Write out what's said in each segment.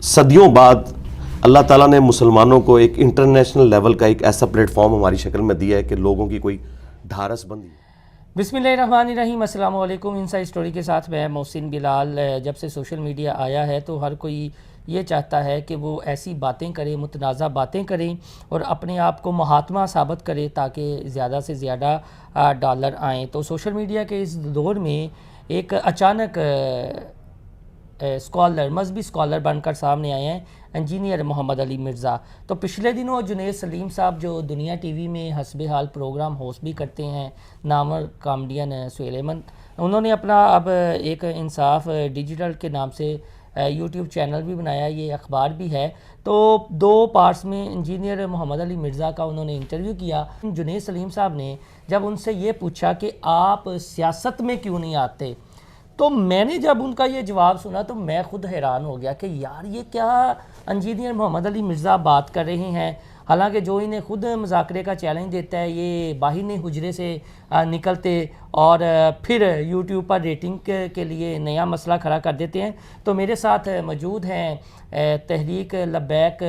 صدیوں بعد اللہ تعالیٰ نے مسلمانوں کو ایک انٹرنیشنل لیول کا ایک ایسا پلیٹ فارم ہماری شکل میں دیا ہے کہ لوگوں کی کوئی ڈھارس بندی. بسم اللہ الرحمن الرحیم. السلام علیکم. انسائیڈ اسٹوری کے ساتھ میں محسن بلال. جب سے سوشل میڈیا آیا ہے تو ہر کوئی یہ چاہتا ہے کہ وہ ایسی باتیں کرے, متنازع باتیں کریں اور اپنے آپ کو مہاتما ثابت کرے تاکہ زیادہ سے زیادہ ڈالر آئیں. تو سوشل میڈیا کے اس دور میں ایک اچانک اسکالر, مذہبی اسکالر بن کر سامنے آئے ہیں انجینئر محمد علی مرزا. تو پچھلے دنوں جنید سلیم صاحب جو دنیا ٹی وی میں حسب حال پروگرام ہوسٹ بھی کرتے ہیں, نامور کامیڈین سہیل احمد, انہوں نے اپنا اب ایک انصاف ڈیجیٹل کے نام سے یوٹیوب چینل بھی بنایا, یہ اخبار بھی ہے. تو 2 پارٹس میں انجینئر محمد علی مرزا کا انہوں نے انٹرویو کیا. جنید سلیم صاحب نے جب ان سے یہ پوچھا کہ آپ سیاست میں کیوں نہیں آتے, تو میں نے جب ان کا یہ جواب سنا تو میں خود حیران ہو گیا کہ یار یہ کیا انجینئر محمد علی مرزا بات کر رہے ہیں. حالانکہ جو انہیں خود مذاکرے کا چیلنج دیتا ہے, یہ باہر حجرے سے نکلتے اور پھر یوٹیوب پر ریٹنگ کے لیے نیا مسئلہ کھڑا کر دیتے ہیں. تو میرے ساتھ موجود ہیں تحریک لبیک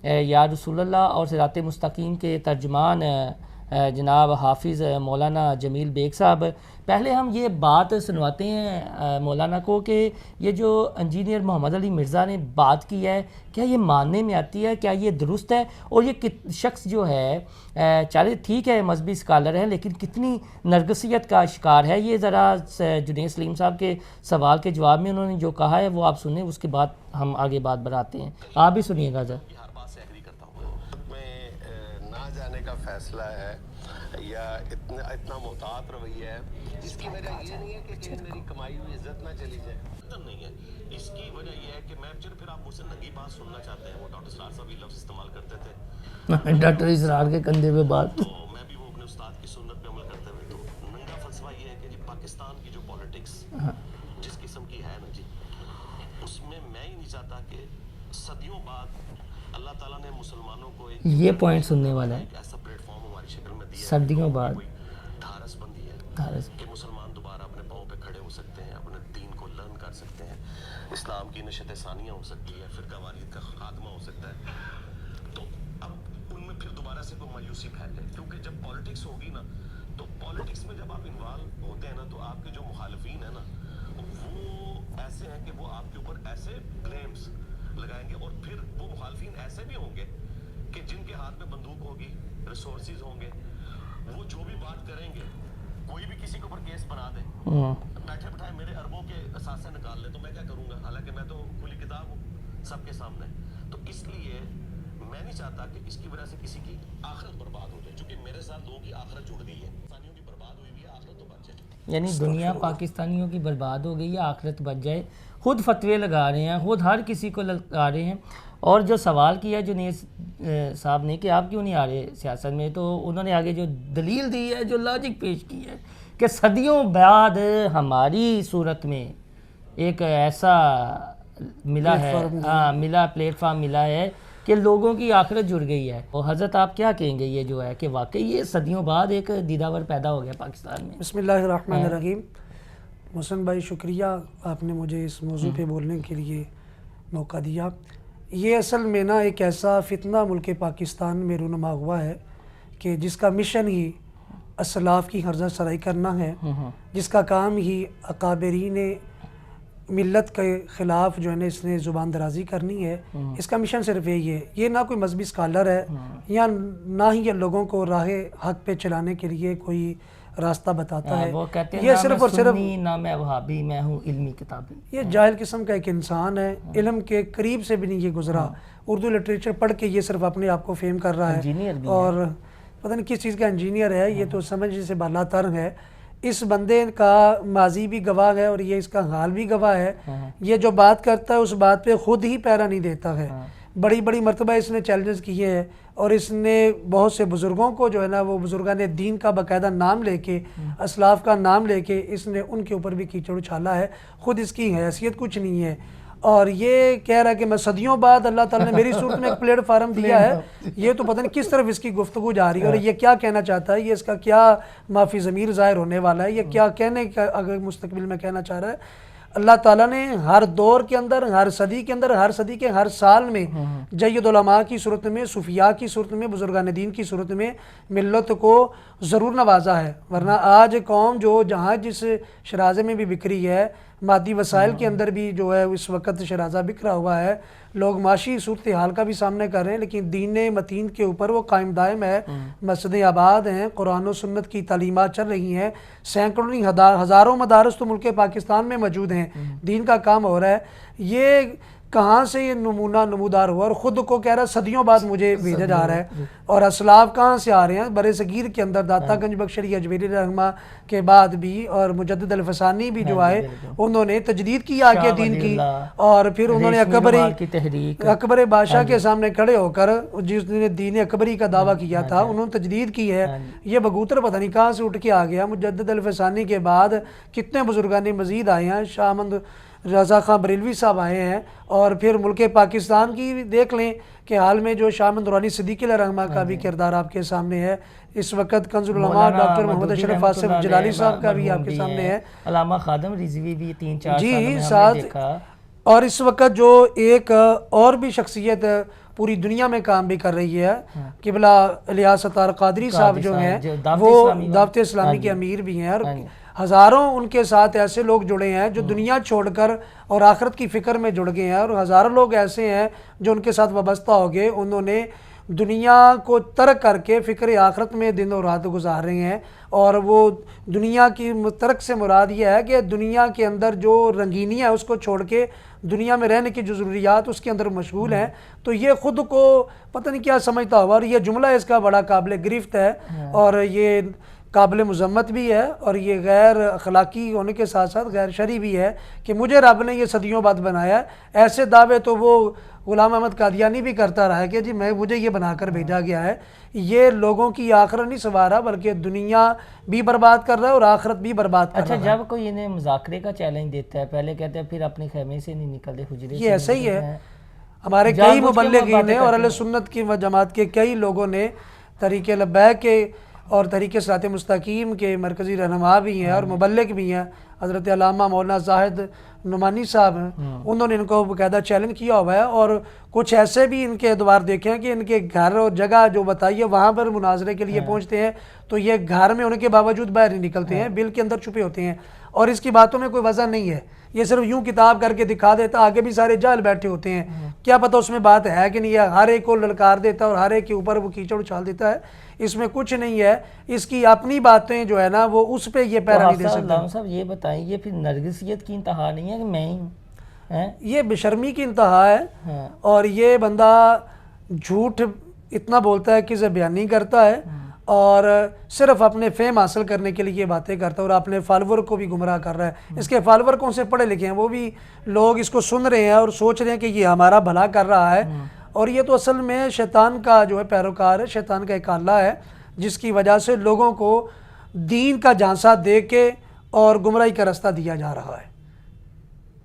یا رسول اللہ اور صراط مستقیم کے ترجمان جناب حافظ مولانا جمیل بیگ صاحب. پہلے ہم یہ بات سنواتے ہیں مولانا کو کہ یہ جو انجینئر محمد علی مرزا نے بات کی ہے کیا یہ ماننے میں آتی ہے, کیا یہ درست ہے, اور یہ شخص جو ہے چلے ٹھیک ہے مذہبی اسکالر ہے لیکن کتنی نرگسیت کا شکار ہے. یہ ذرا جنید سلیم صاحب کے سوال کے جواب میں انہوں نے جو کہا ہے وہ آپ سنیں, اس کے بعد ہم آگے بات بڑھاتے ہیں. آپ بھی سنیے گا ذرا. کا فیصلہ ہے یا اتنا محتاط رویہ ہے, اس کی وجہ یہ نہیں ہے کہ میری کمائی ہوئی عزت نہ چلی جائے, نہیں ہے. اس کی وجہ یہ ہے کہ میں پھر آپ مجھ سے ننگی بات سننا چاہتے ہیں. وہ ڈاکٹر اسرار صاحب بھی لفظ استعمال کرتے تھے, ڈاکٹر اسرار کے کندھے پہ بات. تو میں بھی وہ اپنے استاد کی سنت پہ عمل کرتے ہوئے, تو ننگا فلسفہ یہ ہے کہ جی پاکستان کی جو پولیٹکس جس قسم کی ہے نا جی, اس میں میں ہی نہیں چاہتا کہ صدیوں بعد اللہ تعالیٰ نے مسلمانوں کو یہ پوائنٹ سننے والا ہے, ایسا پلیٹ فارم ہماری شکل میں دیا صدیوں بعد ڈھارس بندی ہے کہ مسلمان دوبارہ اپنے پاؤں پہ کھڑے ہو سکتے ہیں, اپنے دین کو لرن کر سکتے ہیں, اسلام کی نشت ثانیہ ہو سکتی ہے, فرقہ واریت کا خاتمہ ہو سکتا ہے. تو اب ان میں پھر دوبارہ سے کوئی مایوسی پھیل جائے, کیونکہ جب پالیٹکس ہوگی نا, تو پالیٹکس میں جب آپ انوالو ہوتے ہیں نا, تو آپ کے جو مخالفین ہیں نا وہ ایسے ہیں کہ وہ آپ کے اوپر ایسے کلیمز لگائیں گے, اور پھر وہ مخالفین ایسے بھی ہوں گے کہ جن کے ہاتھ میں بندوق ہوگی, ریسورسز ہوں گے, وہ جو بھی بات کریں گے, کوئی بھی کسی کے اوپر کیس بنا دے, بیٹھے بٹھائے میرے اربوں کے اثاثے نکال لے, تو میں کیا کروں گا, حالانکہ میں تو کھلی کتاب ہوں سب کے سامنے. تو اس لیے میں نہیں چاہتا کہ اس کی وجہ سے کسی کی آخرت برباد ہو جائے, چونکہ میرے ساتھ لوگوں کی آخرت جڑ گئی ہے, پاکستانیوں کی برباد ہوئی ہوئی ہے, آخرت تو بچ جائے. یعنی دنیا پاکستانیوں کی برباد ہو گئی ہے, آخرت بچ جائے. خود فتوے لگا رہے ہیں, خود ہر کسی کو لگا رہے ہیں. اور جو سوال کیا جنید صاحب نے کہ آپ کیوں نہیں آ رہے سیاست میں, تو انہوں نے آگے جو دلیل دی ہے, جو لاجک پیش کی ہے کہ صدیوں بعد ہماری صورت میں ایک ایسا ملا ہے, پلیٹ فارم ملا ہے کہ لوگوں کی آخرت جڑ گئی ہے. اور حضرت آپ کیا کہیں گے یہ جو ہے کہ واقعی یہ صدیوں بعد ایک دیداور پیدا ہو گیا پاکستان میں؟ بسم اللہ الرحمن الرحیم. محسن بھائی شکریہ, آپ نے مجھے اس موضوع پہ بولنے کے لیے موقع دیا. یہ اصل میں نا ایک ایسا فتنہ ملک پاکستان میں رونما ہوا ہے کہ جس کا مشن ہی اسلاف کی حرزہ سرائی کرنا ہے, جس کا کام ہی اکابرین ملت کے خلاف جو ہے نا اس نے زبان درازی کرنی ہے. اس کا مشن صرف یہی ہے. یہ نہ کوئی مذہبی اسکالر ہے یا نہ ہی یہ لوگوں کو راہ حق پہ چلانے کے لیے کوئی راستہ بتاتا ہے. وہ کہتے ہیں یہ صرف اور صرف نہ میں وہابی, میں ہوں علمی کتابی. یہ جاہل قسم کا ایک انسان ہے, علم کے قریب سے بھی نہیں یہ گزرا. اردو لٹریچر پڑھ کے یہ صرف اپنے آپ کو فیم کر رہا ہے, اور پتہ نہیں کس چیز کا انجینئر ہے. یہ تو سمجھ سے بالا تر ہے. اس بندے کا ماضی بھی گواہ ہے اور یہ اس کا حال بھی گواہ ہے. یہ جو بات کرتا ہے اس بات پہ خود ہی پیرا نہیں دیتا ہے. بڑی بڑی مرتبہ اس نے چیلنجز کیے ہیں, اور اس نے بہت سے بزرگوں کو جو ہے نا وہ بزرگان دین کا باقاعدہ نام لے کے, اسلاف کا نام لے کے اس نے ان کے اوپر بھی کیچڑ اچھالا ہے. خود اس کی حیثیت کچھ نہیں ہے, اور یہ کہہ رہا ہے کہ میں صدیوں بعد اللہ تعالیٰ نے میری صورت میں ایک پلیٹ فارم دیا ہے. یہ تو پتہ نہیں کس طرف اس کی گفتگو جا رہی ہے, اور یہ کیا کہنا چاہتا ہے, یہ اس کا کیا معافی ضمیر ظاہر ہونے والا ہے, یہ کیا کہنے کا اگر مستقبل میں کہنا چاہ رہا ہے. اللہ تعالیٰ نے ہر دور کے اندر، ہر صدی کے اندر، ہر صدی کے ہر سال میں جید علماء کی صورت میں، صوفیاء کی صورت میں، بزرگان دین کی صورت میں ملت کو ضرور نوازا ہے. ورنہ آج قوم جو جہاں جس شرازے میں بھی بکھری ہے، مادی وسائل کے اندر بھی جو ہے اس وقت شرازہ بکھرا ہوا ہے، لوگ معاشی صورتحال کا بھی سامنے کر رہے ہیں، لیکن دین متین کے اوپر وہ قائم دائم ہے. مسجدیں آباد ہیں، قرآن و سنت کی تعلیمات چل رہی ہیں، سینکڑوں نہیں ہزاروں مدارس تو ملک پاکستان میں موجود ہیں، دین کا کام ہو رہا ہے. یہ کہاں سے یہ نمونہ نمودار ہوا؟ اور خود کو کہہ رہا ہے صدیوں بعد مجھے بھیجا جا رہا ہے. اور اسلاف کہاں سے آ رہے ہیں؟ برِ صغیر کے اندر داتا گنج بخشری اجمیری رحمہ کے بعد بھی، اور مجدد الفسانی بھی جو آئے انہوں نے تجدید کی آگے دین کی، اور پھر انہوں نے اکبر بادشاہ کے سامنے کھڑے ہو کر جس نے دین اکبری کا دعویٰ کیا تھا انہوں نے تجدید کی ہے. یہ بگوتر پتہ نہیں کہاں سے اٹھ کے آ گیا. مجدد الفسانی کے بعد کتنے بزرگان مزید آئے ہیں، شاہ احمد رضا خان بریلوی صاحب آئے ہیں، اور پھر ملک پاکستان کی دیکھ لیں کہ حال میں جو شاہ احمد نورانی صدیقی علیہ رحمہ کا بھی کردار آپ کے سامنے ہے. اس وقت کنز العلماء ڈاکٹر محمد اشرف آصف جلالی صاحب کا بھی آپ کے سامنے ہے، علامہ خادم رضوی بھی 3-4 جی سال ساتھ. میں دیکھا. اور اس وقت جو ایک اور بھی شخصیت پوری دنیا میں کام بھی کر رہی ہے، قبلہ الیاس ستار قادری صاحب جو ہیں، وہ دعوت اسلامی کے امیر بھی ہیں، اور ہزاروں ان کے ساتھ ایسے لوگ جڑے ہیں جو دنیا چھوڑ کر اور آخرت کی فکر میں جڑ گئے ہیں، اور ہزاروں لوگ ایسے ہیں جو ان کے ساتھ وابستہ ہو گئے. انہوں نے دنیا کو ترک کر کے فکر آخرت میں دن اور رات گزار رہے ہیں. اور وہ دنیا کی ترک سے مراد یہ ہے کہ دنیا کے اندر جو رنگینی ہے اس کو چھوڑ کے دنیا میں رہنے کی جو ضروریات اس کے اندر مشغول ہیں. تو یہ خود کو پتہ نہیں کیا سمجھتا ہوا، اور یہ جملہ اس کا بڑا قابل گرفت ہے، اور یہ قابل مذمت بھی ہے، اور یہ غیر اخلاقی ہونے کے ساتھ ساتھ غیر شرعی بھی ہے کہ مجھے رب نے یہ صدیوں بعد بنایا ہے. ایسے دعوے تو وہ غلام احمد قادیانی بھی کرتا رہا ہے کہ جی مجھے یہ بنا کر بھیجا گیا ہے. یہ لوگوں کی آخرت نہیں سنوارا بلکہ دنیا بھی برباد کر رہا ہے اور آخرت بھی برباد کر رہا ہے. اچھا، جب کوئی انہیں مذاکرے کا چیلنج دیتا ہے، پہلے کہتے ہیں پھر اپنے خیمے سے نہیں نکلتے، حجرے سے. یہ ایسا ہی ہے. ہمارے کئی مبلغین نے اور اہل سنت کی جماعت کے کئی لوگوں نے طریق لبیک کے اور طریق صراط مستقیم کے مرکزی رہنما بھی ہیں اور مبلغ بھی ہیں. حضرت علامہ مولانا زاہد نعمانی صاحب ہیں، انہوں نے ان کو باقاعدہ چیلنج کیا ہوا ہے. اور کچھ ایسے بھی ان کے ادوار دیکھے ہیں کہ ان کے گھر اور جگہ جو بتائیے وہاں پر مناظرے کے لیے پہنچتے ہیں تو یہ گھر میں ہونے کے باوجود باہر نہیں نکلتے ہیں، بل کے اندر چھپے ہوتے ہیں، اور اس کی باتوں میں کوئی وجہ نہیں ہے. یہ صرف یوں کتاب کر کے دکھا دیتا، آگے بھی سارے جاہل بیٹھے ہوتے ہیں، کیا پتہ اس میں بات ہے کہ نہیں ہے. ہر ایک کو للکار دیتا ہے اور ہر ایک کے اوپر وہ کیچڑ اچھال دیتا ہے. اس میں کچھ نہیں ہے. اس کی اپنی باتیں جو ہے نا وہ اس پہ یہ پیرا نہیں دے سکتا. صاحب یہ بتائیں، یہ پھر نرگسیت کی انتہا نہیں ہے کہ میں ہی ہوں؟ یہ بشرمی کی انتہا ہے. اور یہ بندہ جھوٹ اتنا بولتا ہے کہ اسے بیان نہیں کرتا ہے، اور صرف اپنے فیم حاصل کرنے کے لیے یہ باتیں کرتا ہے، اور اپنے فالور کو بھی گمراہ کر رہا ہے. اس کے فالور کون سے پڑھے لکھے ہیں، وہ بھی لوگ اس کو سن رہے ہیں اور سوچ رہے ہیں کہ یہ ہمارا بھلا کر رہا ہے. اور یہ تو اصل میں شیطان کا جو ہے پیروکار ہے، شیطان کا ایک آلہ ہے جس کی وجہ سے لوگوں کو دین کا جھانسا دے کے اور گمراہی کا راستہ دیا جا رہا ہے.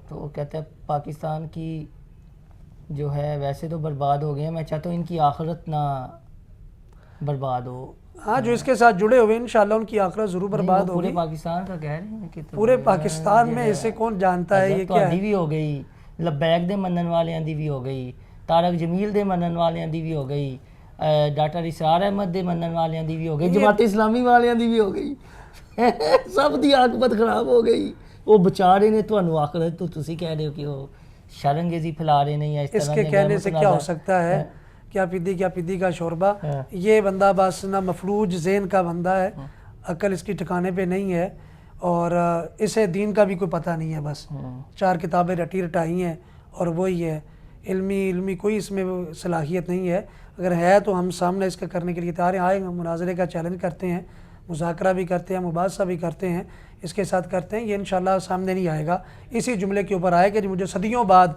تو کہتے ہیں پاکستان کی جو ہے ویسے تو برباد ہو گئے ہیں، میں چاہتا ہوں ان کی آخرت نہ برباد ہو. ہاں، جو اس کے ساتھ جڑے ہوئے انشاءاللہ ان کی آخرت ضرور برباد ہوگی. پورے پاکستان کا کہہ رہے ہیں کہ پورے پاکستان میں اسے کون جانتا ہے یہ کیا ہے. بھی ہو گئی، لبیک دے منن والوں دی بھی ہو گئی، طارق جمیل دے منن والوں دی بھی ہو گئی، ڈاکٹر اسرار احمد دے منن والوں دی بھی ہو گئی، جماعت اسلامی والوں دی بھی ہو گئی. سب دی عاقبت خراب ہو گئی. وہ بچارے نے تانوں آخرت تو تسی کہہ رہے ہو کہ وہ شرنگیزی پھیلا رہے ہیں یا اس طرح. اس کے کہنے سے کیا ہو سکتا ہے؟ کیا پدی کا شوربہ. یہ بندہ بس نہ مفلوج ذہن کا بندہ ہے، عقل اس کی ٹھکانے پہ نہیں ہے، اور اسے دین کا بھی کوئی پتہ نہیں ہے. بس 4 کتابیں رٹی رٹائی ہیں اور وہی ہے. علمی کوئی اس میں صلاحیت نہیں ہے. اگر ہے تو ہم سامنے اس کا کرنے کے لیے تیار ہیں. آئے مناظرے کا چیلنج کرتے ہیں، مذاکرہ بھی کرتے ہیں، مباحثہ بھی کرتے ہیں، اس کے ساتھ کرتے ہیں. یہ انشاءاللہ سامنے نہیں آئے گا. اسی جملے کے اوپر آئے کہ مجھے صدیوں بعد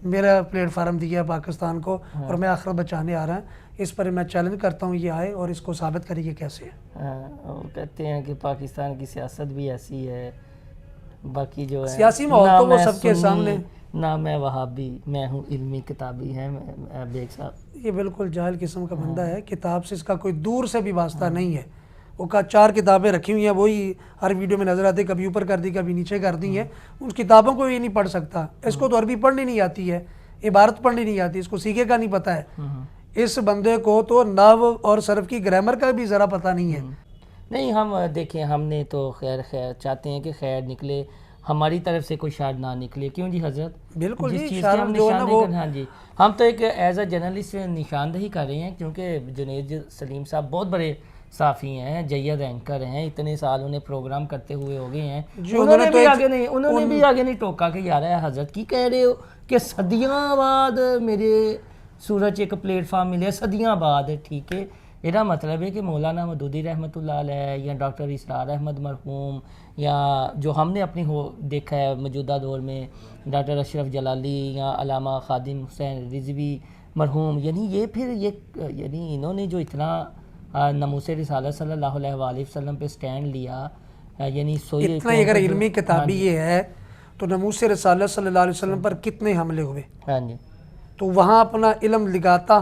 میرا پلیٹ فارم دیا ہے پاکستان کو اور میں آخرت بچانے آ رہا ہوں. اس پر میں چیلنج کرتا ہوں یہ آئے اور اس کو ثابت کرے یہ کیسے ہے. وہ کہتے ہیں کہ پاکستان کی سیاست بھی ایسی ہے، باقی جو ہے سیاسی ماحول تو وہ سب کے سامنے. نہ میں وہابی، میں ہوں علمی کتابی ہے بیگ صاحب. یہ بالکل جاہل قسم کا بندہ ہے. کتاب سے اس کا کوئی دور سے بھی واسطہ نہیں ہے. وہ کا 4 کتابیں رکھی ہوئی ہیں, وہی ہر ویڈیو میں نظر آتے, کبھی اوپر کر دی کبھی نیچے کر دی ہیں, ان کتابوں کو یہ نہیں پڑھ سکتا. اس کو تو عربی پڑھنی نہیں آتی ہے, عبارت پڑھنی نہیں آتی, اس کو سیکھے کا نہیں پتہ ہے. اس بندے کو تو نحو اور صرف کی گرامر کا بھی ذرا پتہ نہیں ہے. نہیں ہم دیکھیں, ہم نے تو خیر چاہتے ہیں کہ خیر نکلے, ہماری طرف سے کوئی شر نہ نکلے. کیوں جی حضرت؟ بالکل جس جی, چیز کی شر ہم جو ہے نا وہ, ہاں جی, ہم تو ایک ایز اے جرنلسٹ نشاندہی کر رہے ہیں, کیونکہ جنید سلیم صاحب بہت بڑے صحافی ہیں, جید اینکر ہیں, اتنے سال انہیں پروگرام کرتے ہوئے ہو گئے ہیں. انہوں نے بھی آگے نہیں ٹوکا کہ یار حضرت کی کہہ رہے ہو کہ صدیاں بعد میرے سورج ایک پلیٹ فارم ملے, صدیاں بعد. ٹھیک ہے, میرا مطلب ہے کہ مولانا مودودی رحمۃ اللہ علیہ یا ڈاکٹر اسرار احمد مرحوم, یا جو ہم نے اپنی دیکھا ہے موجودہ دور میں ڈاکٹر اشرف جلالی یا علامہ خادم حسین رضوی مرحوم, یعنی یہ پھر یعنی انہوں نے جو اتنا ناموس رسالت صلی اللہ علیہ وآلہ وسلم پہ سٹینڈ لیا, یعنی سوئی اتنا اگر علمی کتابی یہ ہے تو ناموس رسالت صلی اللہ علیہ وسلم پر کتنے حملے ہوئے. ہاں جی, تو وہاں اپنا علم لگاتا,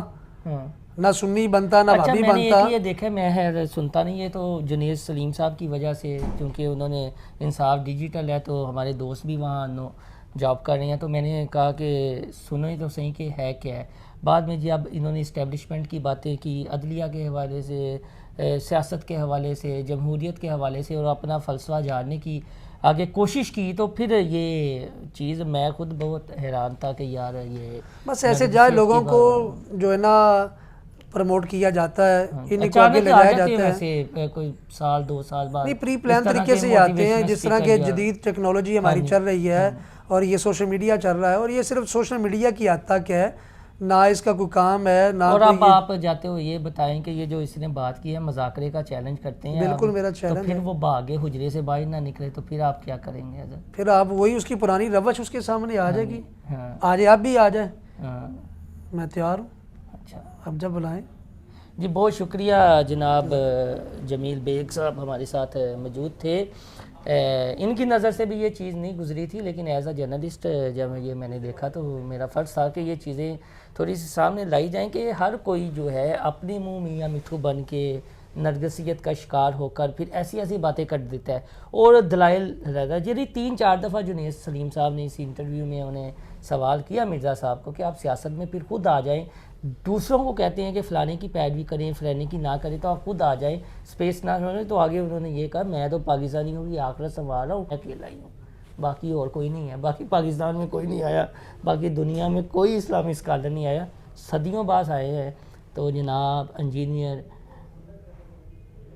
نہ سنی بنتا نہ بھابی بنتا. یہ دیکھا میں سنتا نہیں, یہ تو جنید سلیم صاحب کی وجہ سے, کیونکہ انہوں نے انصاف ڈیجیٹل ہے تو ہمارے دوست بھی وہاں جاب کر رہے ہیں, تو میں نے کہا کہ سنو ہی تو صحیح کہ ہے کیا ہے. بعد میں جی اب انہوں نے اسٹیبلشمنٹ کی باتیں کی, عدلیہ کے حوالے سے, سیاست کے حوالے سے, جمہوریت کے حوالے سے, اور اپنا فلسفہ جاننے کی آگے کوشش کی. تو پھر یہ چیز میں خود بہت حیران تھا کہ یار یہ بس ایسے جائے لوگوں کو جو ہے نا پروموٹ کیا جاتا ہے, انہیں کو آگے لے جایا جاتا ہے. ویسے کوئی سال 2 سال بعد نہیں, پری پلان طریقے سے آتے ہیں, جس طرح کہ جدید ٹیکنالوجی ہماری چل رہی ہے اور یہ سوشل میڈیا چل رہا ہے, اور یہ صرف سوشل میڈیا کی حد تک ہے, نہ اس کا کوئی کام ہے نہ. اور اب آپ جاتے ہو یہ بتائیں کہ یہ جو اس نے بات کی ہے مذاکرے کا چیلنج کرتے ہیں, بالکل میرا تو چیلنج پھر وہ بھاگے حجرے سے باہر نہ نکلے, تو پھر آپ کیا کریں گے حضرت؟ پھر آپ وہی اس کی پرانی روش اس کے سامنے آ جائے گی. ہاں آ جائے, آپ بھی آ جائیں, ہاں, میں تیار ہوں, اچھا اب جب بلائیں. جی بہت شکریہ جناب جمیل بیگ صاحب ہمارے ساتھ موجود تھے. ان کی نظر سے بھی یہ چیز نہیں گزری تھی, لیکن ایز اے جرنلسٹ جب یہ میں نے دیکھا تو میرا فرض تھا کہ یہ چیزیں تھوڑی سی سامنے لائی جائیں کہ ہر کوئی جو ہے اپنے منہ میاں مٹھو بن کے نرگسیت کا شکار ہو کر پھر ایسی باتیں کر دیتا ہے اور دلائل رہتا ہے. جی 3-4 دفعہ جنید سلیم صاحب نے اس انٹرویو میں انہیں سوال کیا مرزا صاحب کو کہ آپ سیاست میں پھر خود آ جائیں, دوسروں کو کہتے ہیں کہ فلانے کی پیروی کریں فلانے کی نہ کریں, تو آپ خود آ جائیں, اسپیس نہ چھوڑیں. تو آگے انہوں نے یہ کہا میں تو پاکستانی ہوں, یہ آخرت سنوار رہا ہوں, اکیلا ہی ہوں, باقی اور کوئی نہیں ہے, باقی پاکستان میں کوئی نہیں آیا, باقی دنیا میں کوئی اسلامی اسکالر نہیں آیا, صدیوں بعد آئے ہیں. تو جناب انجینئر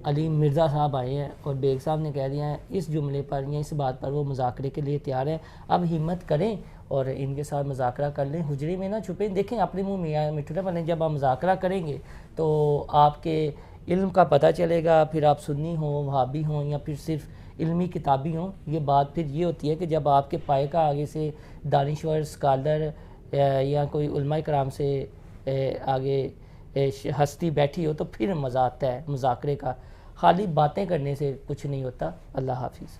علی مرزا صاحب آئے ہیں اور بیگ صاحب نے کہہ دیا ہے اس جملے پر یا اس بات پر وہ مذاکرے کے لیے تیار ہے. اب ہمت کریں اور ان کے ساتھ مذاکرہ کر لیں, حجرے میں نہ چھپیں. دیکھیں اپنے منہ میاں مٹھو بنے, جب آپ مذاکرہ کریں گے تو آپ کے علم کا پتہ چلے گا, پھر آپ سنی ہوں وہابی ہوں یا پھر صرف علمی کتابی ہوں. یہ بات پھر یہ ہوتی ہے کہ جب آپ کے پائے کا آگے سے دانشور اسکالر یا کوئی علماء کرام سے آگے ہستی بیٹھی ہو تو پھر مزہ آتا ہے مذاکرے کا. خالی باتیں کرنے سے کچھ نہیں ہوتا. اللہ حافظ.